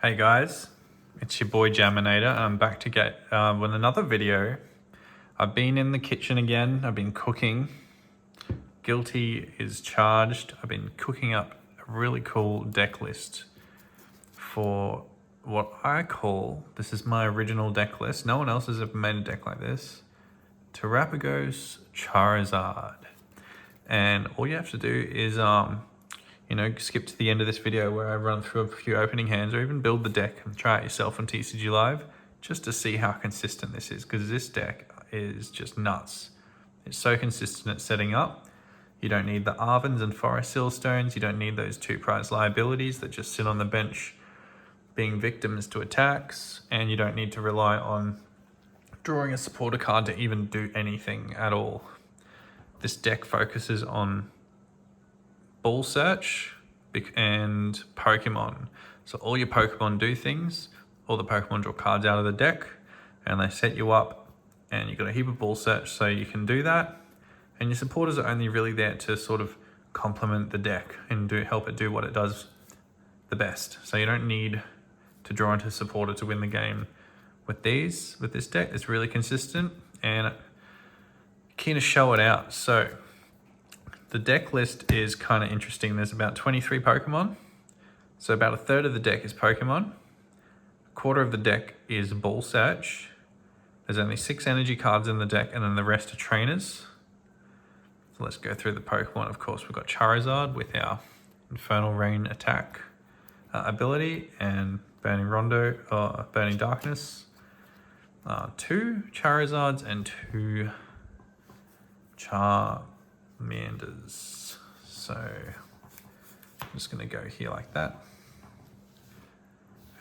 Hey guys, it's your boy Jaminator. I'm back to get with another video. I've been in the kitchen again. I've been cooking. Guilty is charged. I've been cooking up a really cool deck list for what I call, this is my original deck list. No one else has ever made a deck like this. Terapagos Charizard. And all you have to do is skip to the end of this video where I run through a few opening hands, or even build the deck and try it yourself on TCG Live, just to see how consistent this is, because this deck is just nuts. It's so consistent at setting up. You don't need the Arvins and Forest Sealstones. You don't need those two prize liabilities that just sit on the bench being victims to attacks, and you don't need to rely on drawing a supporter card to even do anything at all. This deck focuses on ball search and Pokemon. So all your Pokemon do things, all the Pokemon draw cards out of the deck, and they set you up, and you've got a heap of ball search so you can do that. And your supporters are only really there to sort of complement the deck and help it do what it does the best. So you don't need to draw into supporter to win the game. With this deck, it's really consistent and keen to show it out. So the deck list is kind of interesting. There's about 23 Pokemon. So about a third of the deck is Pokemon. A quarter of the deck is ball search. There's only 6 energy cards in the deck, and then the rest are trainers. So let's go through the Pokemon. Of course, we've got Charizard with our Infernal Rain attack ability, and Burning Darkness. 2 Charizards and 2 Charmanders. So I'm just going to go here like that.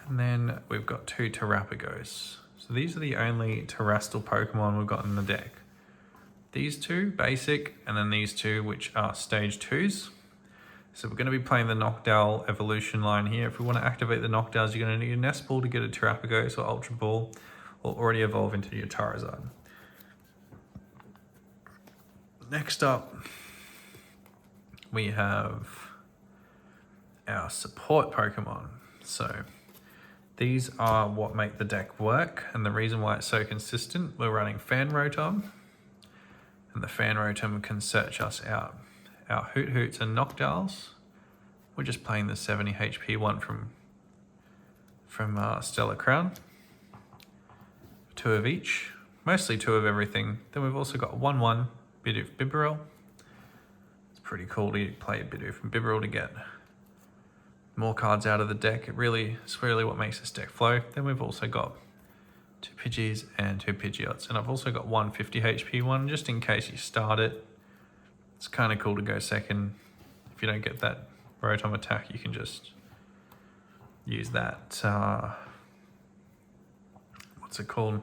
And then we've got 2 Terapagos. So these are the only terastal Pokemon we've got in the deck. These 2, basic, and then these 2, which are stage 2s. So we're going to be playing the Noctowl evolution line here. If we want to activate the Noctowls, you're going to need a Nest Ball to get a Terapagos or Ultra Ball, or already evolve into your Charizard. Next up, we have our support Pokemon. So these are what make the deck work, and the reason why it's so consistent. We're running Fan Rotom, and the Fan Rotom can search us out. Our Hoot Hoots and Noctowls, we're just playing the 70 HP one from Stellar Crown. 2 of each, mostly 2 of everything. Then we've also got 1/1 Bidoof Bibarel. It's pretty cool to play Bidoof and Bibarel to get more cards out of the deck. It's really what makes this deck flow. Then we've also got 2 Pidgeys and 2 Pidgeots. And I've also got 1 50 HP one, just in case you start it. It's kind of cool to go second. If you don't get that Rotom attack, you can just use that, what's it called?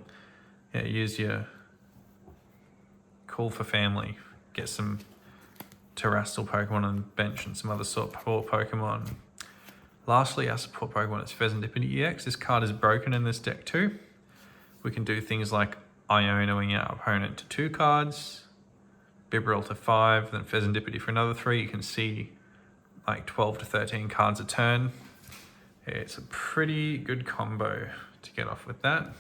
Yeah, use your Call for Family. Get some terastal Pokemon on the bench and some other support Pokemon. Lastly, our support Pokemon is Serendipity EX. This card is broken in this deck too. We can do things like Ionoing our opponent to 2 cards, Bibarel to 5, then Serendipity for another 3. You can see like 12 to 13 cards a turn. It's a pretty good combo to get off with that.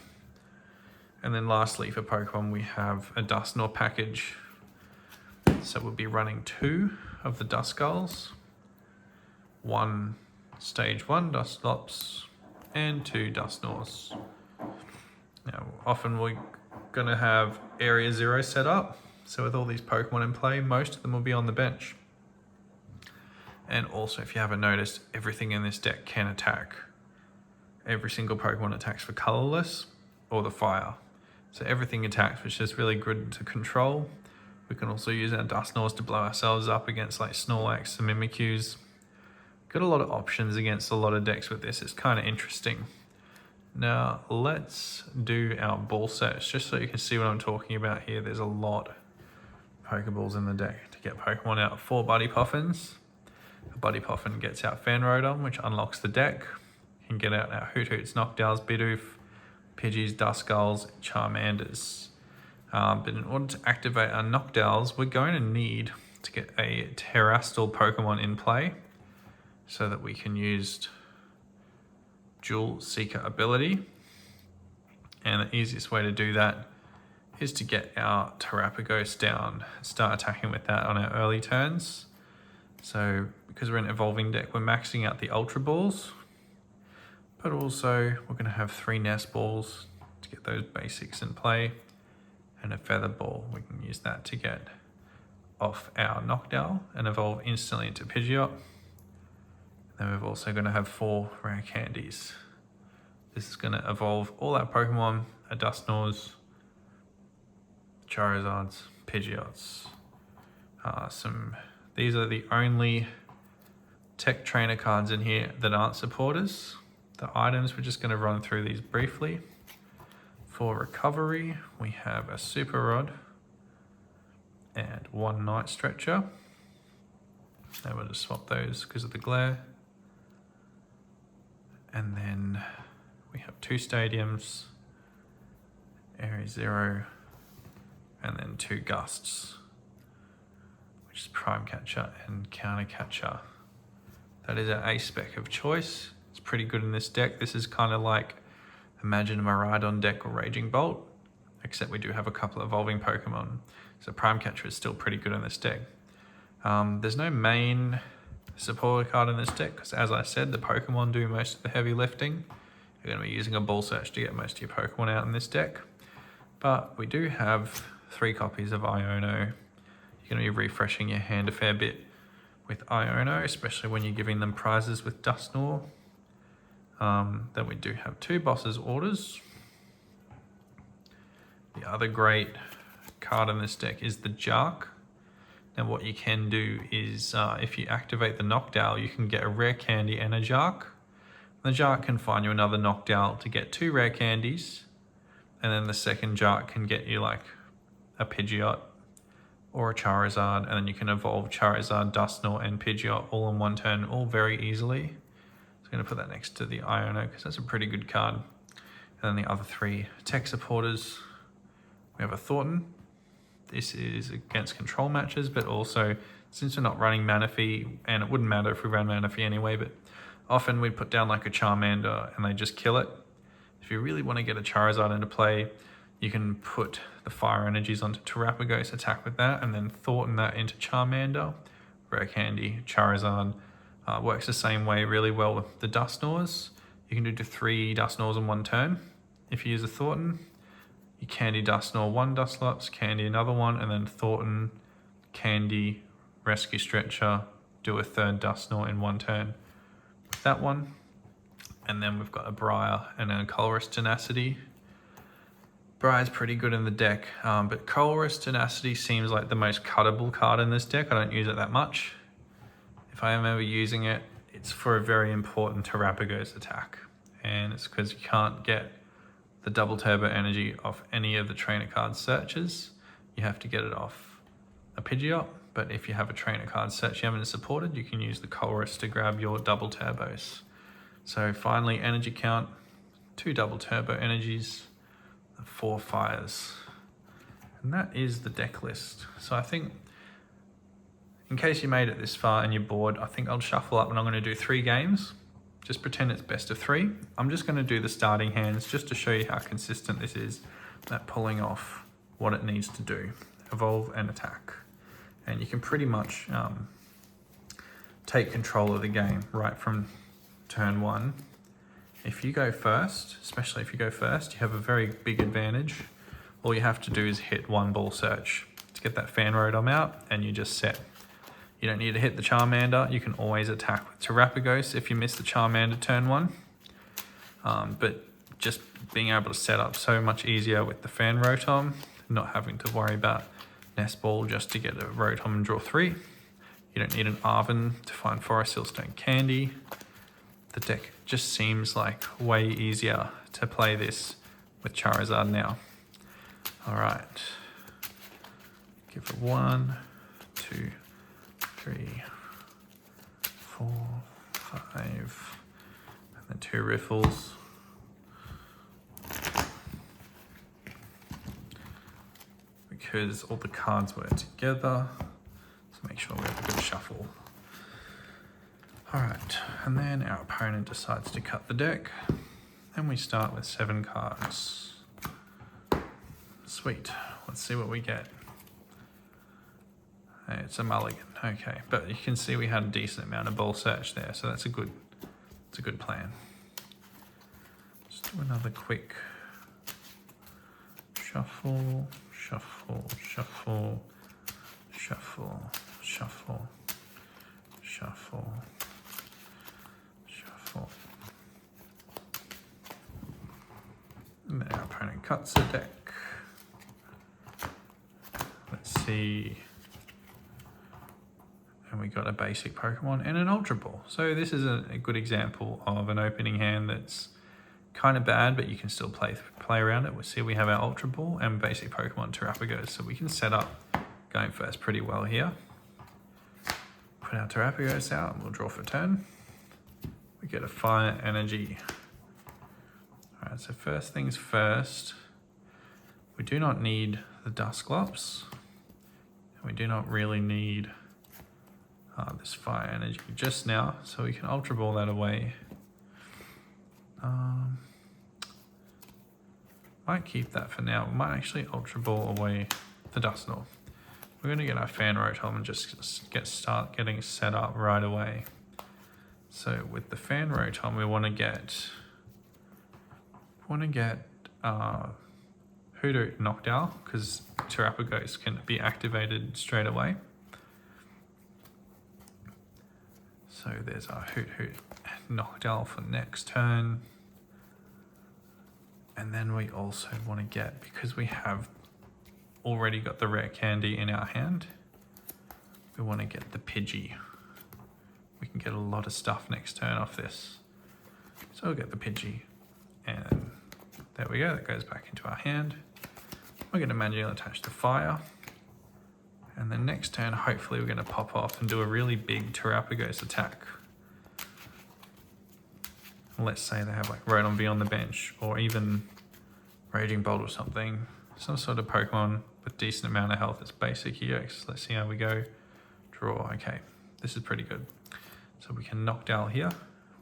And then lastly, for Pokemon, we have a Dusknoir package. So we'll be running 2 of the Duskulls, 1 stage 1 Dusclops, and 2 Dusknoirs. Now, often we're going to have Area 0 set up. So with all these Pokemon in play, most of them will be on the bench. And also, if you haven't noticed, everything in this deck can attack. Every single Pokemon attacks for colorless or the fire. So everything attacks, which is really good to control. We can also use our Dusknoirs to blow ourselves up against like Snorlax and Mimikyus. Got a lot of options against a lot of decks with this. It's kind of interesting. Now let's do our ball search, just so you can see what I'm talking about here. There's a lot of Pokeballs in the deck to get Pokemon out. 4 Buddy Puffins. A Buddy Puffin gets out Fan Rotom, which unlocks the deck. You can get out our Hoot Hoots, Noctowls, Bidoof, Pidgeys, Duskulls, Charmanders. But in order to activate our Noctowls, we're going to need to get a terastal Pokemon in play so that we can use Dual Seeker ability. And the easiest way to do that is to get our Terapagos down, start attacking with that on our early turns. So because we're an evolving deck, we're maxing out the Ultra Balls, but also we're going to have 3 Nest Balls to get those basics in play, and a Feather Ball. We can use that to get off our Noctowl and evolve instantly into Pidgeot. Then we're also going to have 4 rare candies. This is going to evolve all our Pokemon, our Dusknoirs, Charizards, Pidgeots. These are the only tech trainer cards in here that aren't supporters. The items, we're just going to run through these briefly. For recovery, we have a Super Rod and 1 Night Stretcher. Now we'll just swap those because of the glare. And then we have 2 Stadiums, Area 0, and then 2 Gusts, which is Prime Catcher and Counter Catcher. That is our ace spec of choice. It's pretty good in this deck. This is kind of like, imagine a Miraidon deck or Raging Bolt, except we do have a couple of evolving Pokemon. So Prime Catcher is still pretty good in this deck. There's no main supporter card in this deck, because as I said, the Pokemon do most of the heavy lifting. You're going to be using a Ball Search to get most of your Pokemon out in this deck. But we do have 3 copies of Iono. You're going to be refreshing your hand a fair bit with Iono, especially when you're giving them prizes with Dusknoir. Then we do have 2 Boss's Orders. The other great card in this deck is the Jark. Now what you can do is, if you activate the Noctowl, you can get a rare candy and a Jark. The Jark can find you another Noctowl to get 2 rare candies, and then the second Jark can get you like a Pidgeot or a Charizard, and then you can evolve Charizard, Dusknoir, and Pidgeot all in 1 turn, all very easily. So I'm going to put that next to the Iono because that's a pretty good card. And then the other 3 tech supporters, we have a Thornton. This is against control matches, but also since we're not running Manaphy, and it wouldn't matter if we ran Manaphy anyway, but often we'd put down like a Charmander and they just kill it. If you really want to get a Charizard into play, you can put the Fire Energies onto Terapagos, attack with that, and then Thornton that into Charmander. Rare Candy, Charizard. Works the same way really well with the Dusknoirs. You can do 3 Dusknoirs in 1 turn. If you use a Thornton, you candy Dusknoir 1 Dusclops, candy another one, and then Thornton, candy, Rescue Stretcher, do a 3rd Dusknoir in 1 turn with that one. And then we've got a Briar and a Colress Tenacity. Briar's pretty good in the deck, but Colress Tenacity seems like the most cuttable card in this deck. I don't use it that much. If I am ever using it, it's for a very important Terapagos attack. And it's because you can't get the double turbo energy off any of the trainer card searches. You have to get it off a Pidgeot, but if you have a trainer card search you haven't supported, you can use the Colress to grab your double turbos. So finally, energy count, 2 double turbo energies, 4 fires. And that is the deck list. So I think, in case you made it this far and you're bored, I think I'll shuffle up and I'm going to do 3 games. Just pretend it's best of 3. I'm just going to do the starting hands just to show you how consistent this is at pulling off what it needs to do. Evolve and attack. And you can pretty much take control of the game right from turn 1. If you go first, especially if you go first, you have a very big advantage. All you have to do is hit 1 Ball Search to get that Fan Rotom out, and you just set. You don't need to hit the Charmander. You can always attack with Terapagos if you miss the Charmander turn 1. But just being able to set up so much easier with the Fan Rotom, not having to worry about Nest Ball just to get a Rotom and draw 3. You don't need an Arven to find Forest Hillstone Candy. The deck just seems like way easier to play this with Charizard now. All right, give it 1, 2, 3, 4, 5, and then 2 riffles. Because all the cards were together, so make sure we have a good shuffle. Alright, and then our opponent decides to cut the deck, and we start with 7 cards. Sweet, let's see what we get. Hey, it's a mulligan, okay, but you can see we had a decent amount of ball search there, so it's a good plan. Let's do another quick shuffle, shuffle, shuffle, shuffle, shuffle, shuffle, shuffle. And then our opponent cuts the deck. Let's see. And we got a basic Pokemon and an Ultra Ball. So this is a good example of an opening hand that's kind of bad, but you can still play around it. We'll see we have our Ultra Ball and basic Pokemon Terapagos. So we can set up going first pretty well here. Put our Terapagos out and we'll draw for turn. We get a Fire Energy. All right, so first things first, we do not need the Dusclops. And we do not really need this Fire Energy just now, so we can Ultra Ball that away. Might keep that for now. We might actually Ultra Ball away the Dusknoir. We're going to get our Fan Rotom and just start getting set up right away. So with the Fan Rotom, we want to get Hoodoo Noctowl, because Terapagos can be activated straight away. So there's our Hoot Noctowl for next turn. And then we also want to get, because we have already got the rare candy in our hand, we want to get the Pidgey. We can get a lot of stuff next turn off this. So we'll get the Pidgey. And there we go, that goes back into our hand. We're going to manually attach the fire. And then next turn, hopefully we're going to pop off and do a really big Terapagos attack. Let's say they have like Rotom V on the bench, or even Raging Bolt or something. Some sort of Pokemon with decent amount of health. It's basic EX. Let's see how we go. Draw, okay. This is pretty good. So we can Noctowl here.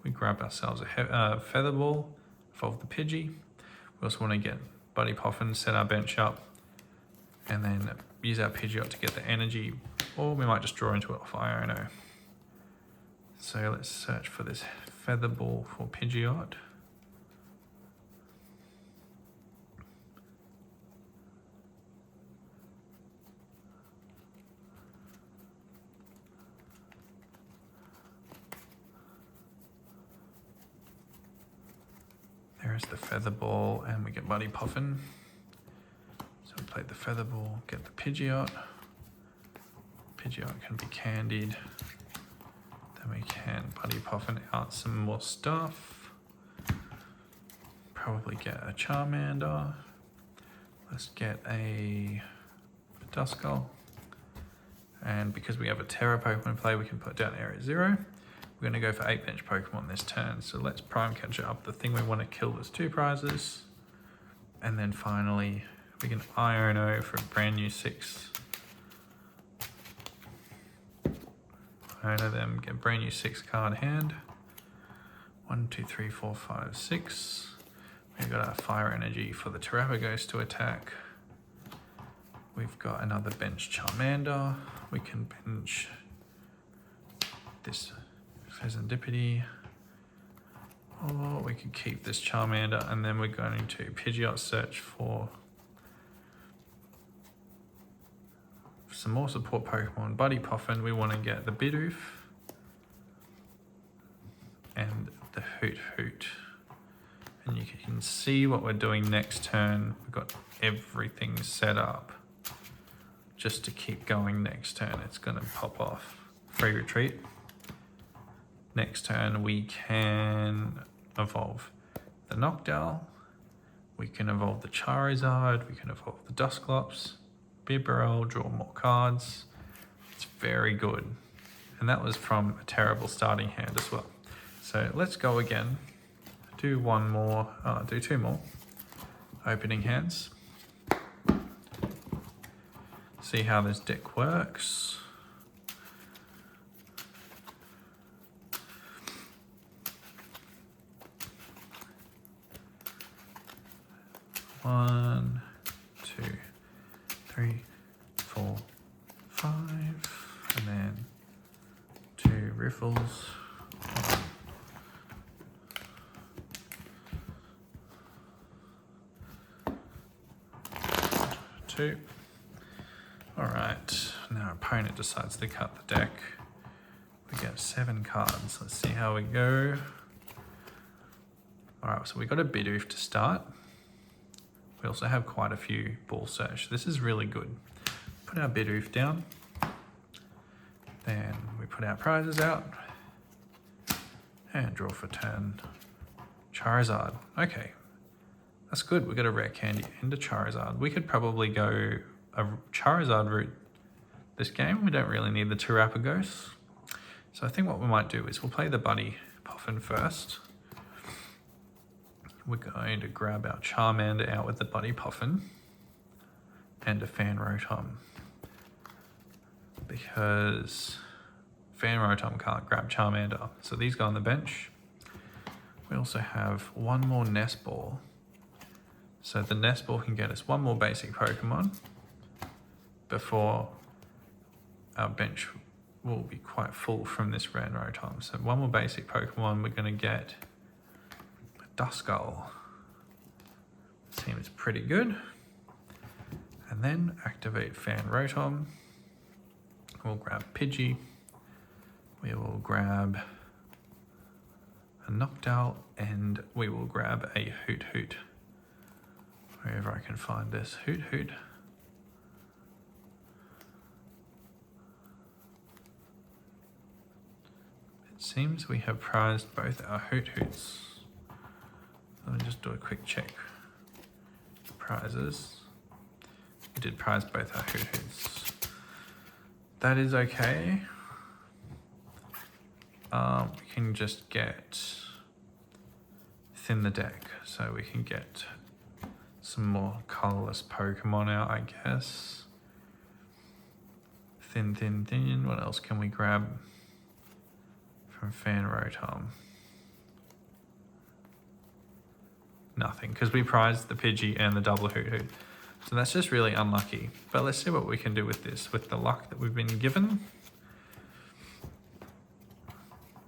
We grab ourselves a Feather Ball, evolve the Pidgey. We also want to get Buddy Poffin, set our bench up, and then use our Pidgeot to get the energy, or we might just draw into it off Iono. So let's search for this Feather Ball for Pidgeot. There's the Feather Ball, and we get Buddy Poffin. So we play the Feather Ball, get the Pidgeot. Pidgeot can be candied. Then we can Buddy Poffin out some more stuff. Probably get a Charmander. Let's get a Duskull. And because we have a Tera Pokemon play, we can put down Area 0. We're going to go for 8 bench Pokemon this turn. So let's Prime Catcher up. The thing we want to kill is 2 prizes. And then finally, we can Iono for a brand new 6. Iono them, get a brand new 6 card hand. 1, 2, 3, 4, 5, 6. We've got our Fire Energy for the Terapagos to attack. We've got another bench Charmander. We can bench this Pheasantipity. Or we could keep this Charmander, and then we're going to Pidgeot search for some more support Pokemon. Buddy Poffin, we want to get the Bidoof and the Hoot. And you can see what we're doing next turn. We've got everything set up just to keep going next turn. It's going to pop off. Free retreat. Next turn we can evolve the Noctowl. We can evolve the Charizard. We can evolve the Dusclops. Bibarel, draw more cards. It's very good. And that was from a terrible starting hand as well. So let's go again. Do 2 more opening hands. See how this deck works. 1, 2, 3, 4, 5, and then 2 riffles. 2. Alright, now our opponent decides to cut the deck. We get 7 cards. Let's see how we go. Alright, so we got a Bidoof to start. We also have quite a few Ball Search. This is really good. Put our Bidoof down. Then we put our prizes out. And draw for turn. Charizard. Okay. That's good. We got a rare candy and a Charizard. We could probably go a Charizard route this game. We don't really need the terapagos. So I think what we might do is we'll play the Buddy Puffin first. We're going to grab our Charmander out with the Buddy Puffin and a Fan Rotom, because Fan Rotom can't grab Charmander. So these go on the bench. We also have one more Nest Ball. So the Nest Ball can get us one more basic Pokemon before our bench will be quite full from this Fan Rotom. So one more basic Pokemon, we're going to get a Duskull. Seems pretty good. And then activate Fan Rotom. We'll grab Pidgey. We will grab a Noctowl, and we will grab a Hoot Hoot. Wherever I can find this Hoot Hoot. It seems we have prized both our Hoot Hoots. Let me just do a quick check. Prizes. We did prize both our Hoot Hoots. That is okay. We can just thin the deck, so we can get some more colorless Pokemon out, I guess. Thin. What else can we grab from Fan Rotom? Nothing, because we prized the Pidgey and the double Hoot Hoot. So that's just really unlucky. But let's see what we can do with this. With the luck that we've been given,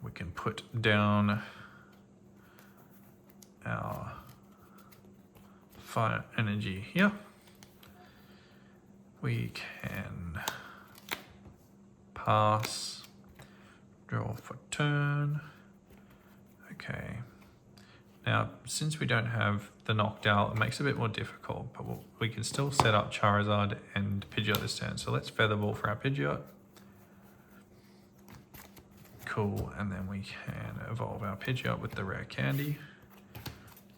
we can put down our Fire Energy here. We can pass, draw for turn. Okay. Now, since we don't have the Noctowl, it makes it a bit more difficult, but we can still set up Charizard and Pidgeot this turn. So let's Featherball for our Pidgeot. Cool, and then we can evolve our Pidgeot with the rare candy.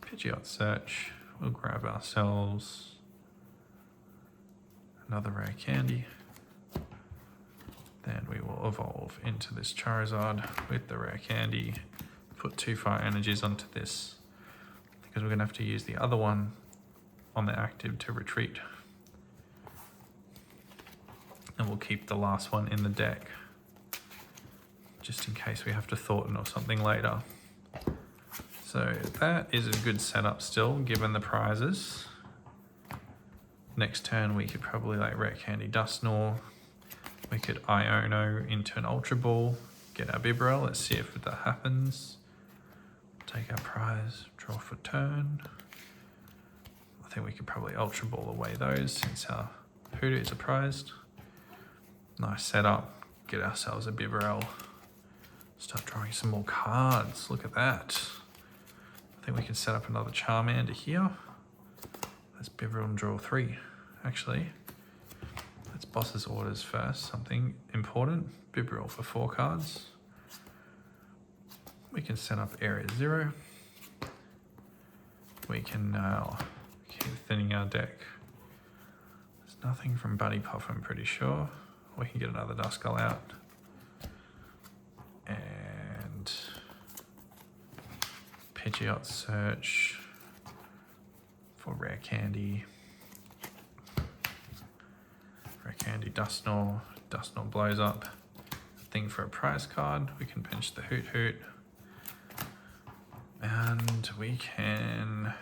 Pidgeot Search. We'll grab ourselves another rare candy. Then we will evolve into this Charizard with the rare candy. Put 2 Fire Energies onto this, because we're going to have to use the other one on the active to retreat. And we'll keep the last one in the deck, just in case we have to Thornton or something later. So that is a good setup still, given the prizes. Next turn we could probably like Rare Candy Dusknoir. We could Iono into an Ultra Ball, get our Bibarel. Let's see if that happens. Take our prize, draw for turn. I think we could probably Ultra Ball away those since our Hootoots are prized. Nice setup. Get ourselves a Bibarel. Start drawing some more cards. Look at that. I think we can set up another Charmander here. Let's Bibarel and draw 3. Actually, let's boss's orders first. Something important. Bibarel for 4 cards. We can set up Area 0. We can now keep thinning our deck. There's nothing from Buddy Puff, I'm pretty sure. We can get another Duskull out. And Pidgeot Search for Rare Candy. Rare Candy Dusknoir. Dusknoir blows up. Thing for a prize card. We can pinch the Hoot Hoot. And we can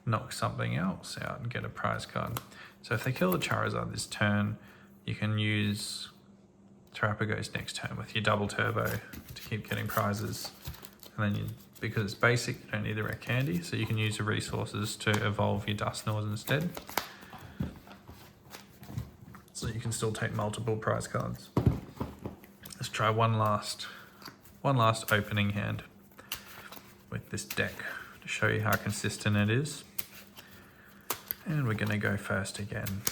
knock something else out and get a prize card. So if they kill the Charizard this turn, you can use Terapagos next turn with your double turbo to keep getting prizes. And then because it's basic, you don't need the rare candy, so you can use the resources to evolve your Dusknoirs instead. So you can still take multiple prize cards. Let's try one last opening hand with this deck to show you how consistent it is. And we're gonna go first again.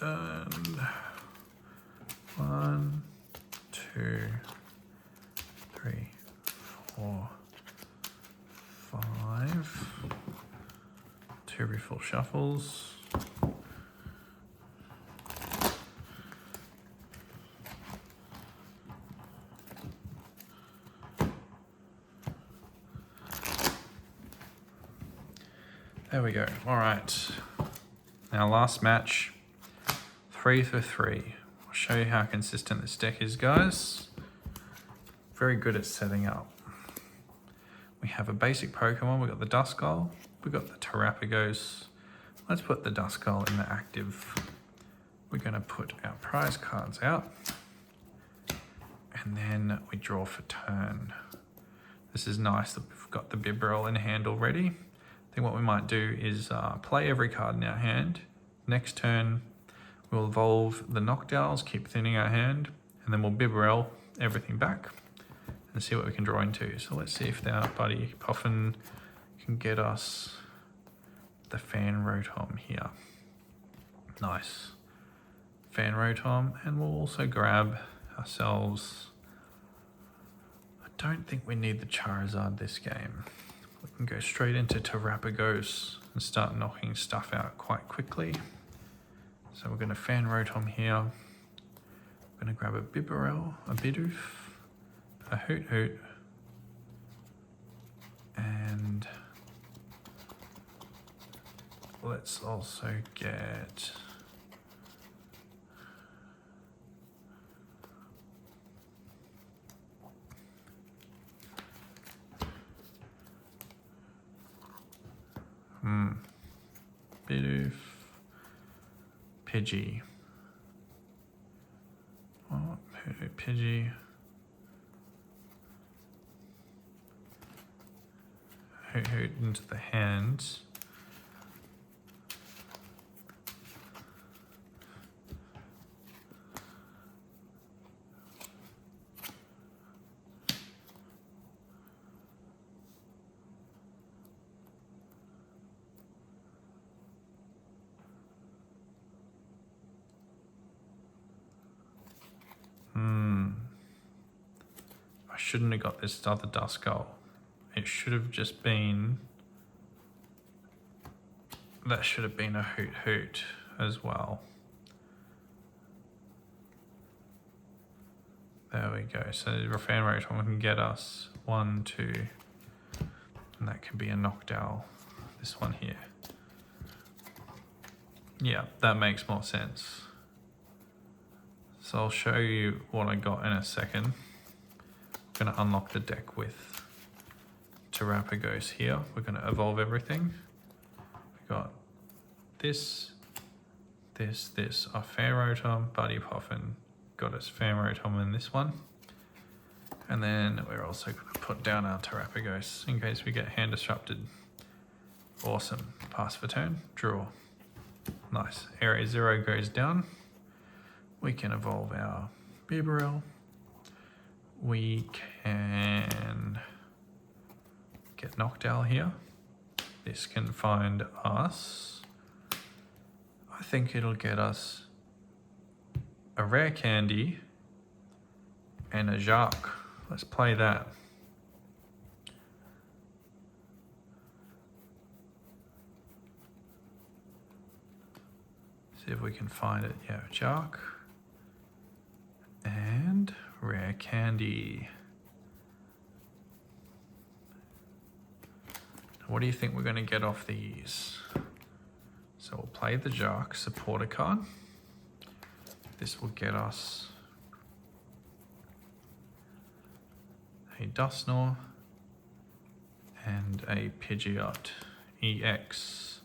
And 1, 2, 3, 4, 5. 2 refill shuffles. There we go. All right. Now last match, 3 for 3. I'll show you how consistent this deck is, guys. Very good at setting up. We have a basic Pokemon. We've got the Duskull. We've got the Terapagos. Let's put the Duskull in the active. We're going to put our prize cards out. And then we draw for turn. This is nice that we've got the Bibarel in hand already. I think what we might do is play every card in our hand. Next turn, we'll evolve the Noctowls, keep thinning our hand, and then we'll Bibarel everything back and see what we can draw into. So let's see if our buddy Puffin can get us the Fan Rotom here. Nice. Fan Rotom, and we'll also grab ourselves. I don't think we need the Charizard this game. We can go straight into Terapagos and start knocking stuff out quite quickly. So we're going to Fan Rotom here. We're going to grab a Bibarel, a Bidoof, a Hoot Hoot, and let's also get Bidoof, Pidgey. Oh, Pidgey. Hoot Hoot into the hands. I shouldn't have got this other Duskull. It should have just been... That should have been a Hoot Hoot as well. There we go. So the Fan Rotom can get us 1, 2, and that can be a Noctowl. This one here. Yeah, that makes more sense. So I'll show you what I got in a second. I'm going to unlock the deck with Terapagos here. We're going to evolve everything. We got this, our Fan Rotom, Buddy Puffin, got us Fan Rotom in this one. And then we're also going to put down our Terapagos in case we get hand disrupted. Awesome. Pass for turn, draw. Nice. Area 0 goes down. We can evolve our Bibarel. We can get Noctowl here. This can find us. I think it'll get us a rare candy and a Jacques. Let's play that. See if we can find it. Yeah, Jacques. And rare candy. What do you think we're going to get off these? So we'll play the Jacques supporter card. This will get us a Dusknoir, and a Pidgeot EX.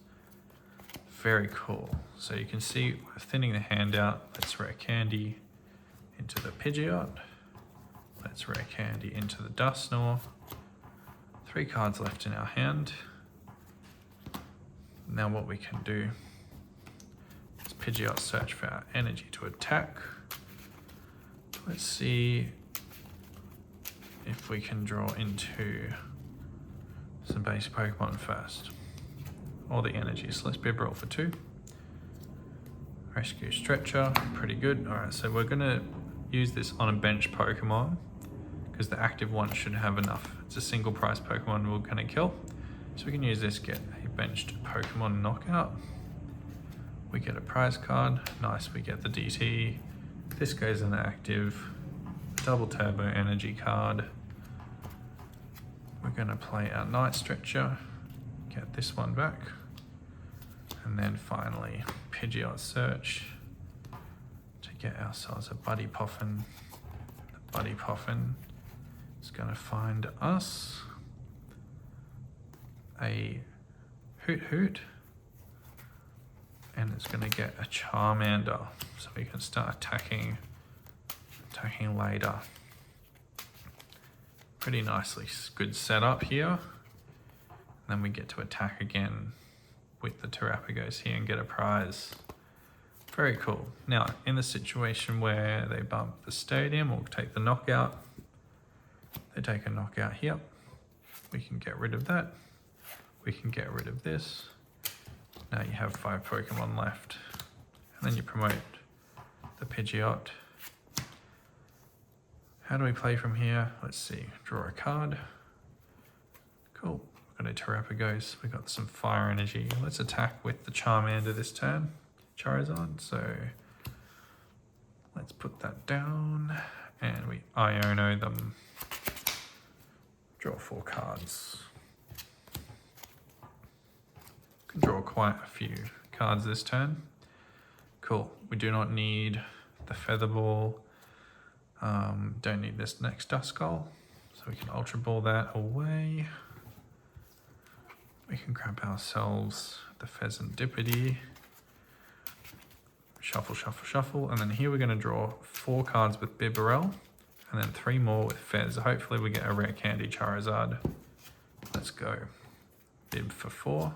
Very cool. So you can see we're thinning the hand out. Let's rare candy into the Pidgeot. Let's rare candy into the Dusknoir. 3 cards left in our hand. Now what we can do is Pidgeot search for our energy to attack. Let's see if we can draw into some base Pokemon first. All the energy. So let's Bibarel for 2. Rescue Stretcher, pretty good. Alright, so we're gonna use this on a bench Pokemon because the active one should have enough. It's a single price Pokemon we're gonna kill. So we can use this, get a benched Pokemon knockout. We get a prize card. Nice, we get the DT. This goes in the active. Double turbo energy card. We're gonna play our Night Stretcher. Get this one back. And then finally, Pidgeot search to get ourselves a Buddy Poffin. The Buddy Poffin is gonna find us a Hoot Hoot, and it's gonna get a Charmander, so we can start attacking later. Pretty nicely, good setup here. And then we get to attack again with the Terapagos here and get a prize. Very cool. Now, in the situation where they bump the stadium or take the knockout, they take a knockout here. We can get rid of that. We can get rid of this. Now you have 5 Pokemon left. And then you promote the Pidgeot. How do we play from here? Let's see, draw a card. Cool, we've got a Terapagos, we've got some fire energy. Let's attack with the Charmander this turn, Charizard. So let's put that down and we Iono them. Draw 4 cards. Can draw quite a few cards this turn. Cool, we do not need the Feather Ball. Don't need this next Duskull, so we can Ultra Ball that away. We can grab ourselves the Pheasant Dippity. Shuffle, shuffle, shuffle, and then here we're going to draw 4 cards with Bibarel, and then 3 more with Fez. Hopefully we get a rare candy Charizard. Let's go. Bib for 4.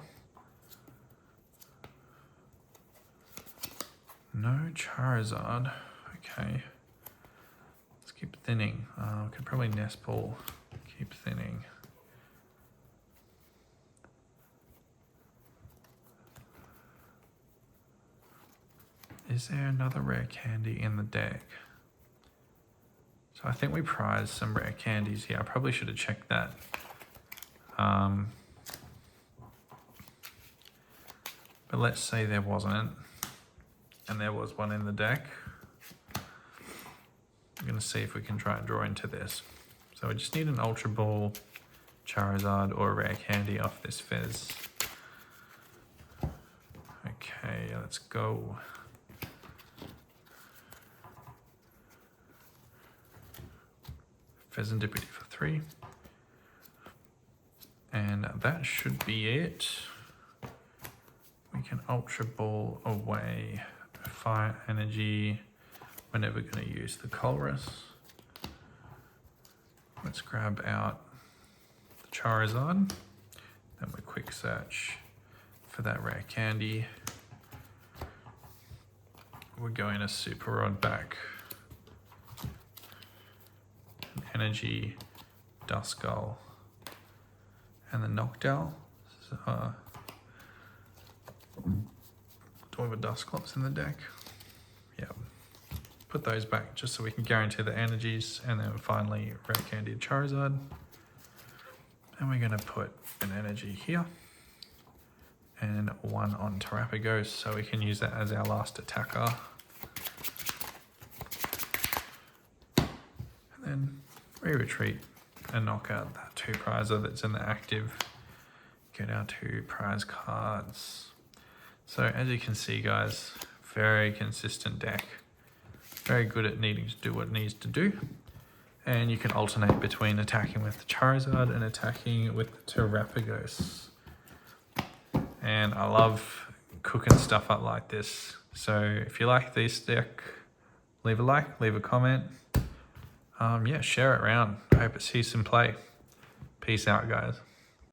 No Charizard. Okay. Keep thinning. We could probably Nest Ball. Keep thinning. Is there another rare candy in the deck? So I think we prize some rare candies here. I probably should have checked that. But let's say there wasn't, and there was one in the deck. I'm going to see if we can try and draw into this. So we just need an Ultra Ball, Charizard, or a rare candy off this Fez. Okay, let's go. Pheasant Dippity for 3. And that should be it. We can Ultra Ball away Fire Energy. We're never going to use the Colress. Let's grab out the Charizard. Then we quick search for that rare candy. We're going to Super Rod back. An Energy, Duskull, and the Noctowl. Do we have a Dusclops in the deck? Yeah. Put those back just so we can guarantee the energies, and then finally rare candy Charizard. And we're going to put an energy here and 1 on Terapagos so we can use that as our last attacker. And then we retreat and knock out that 2 prizer that's in the active. Get our 2 prize cards. So as you can see, guys, very consistent deck. Very good at needing to do what it needs to do. And you can alternate between attacking with the Charizard and attacking with the Terapagos. And I love cooking stuff up like this. So if you like this deck, leave a like, leave a comment. Yeah, share it around. I hope it sees some play. Peace out, guys.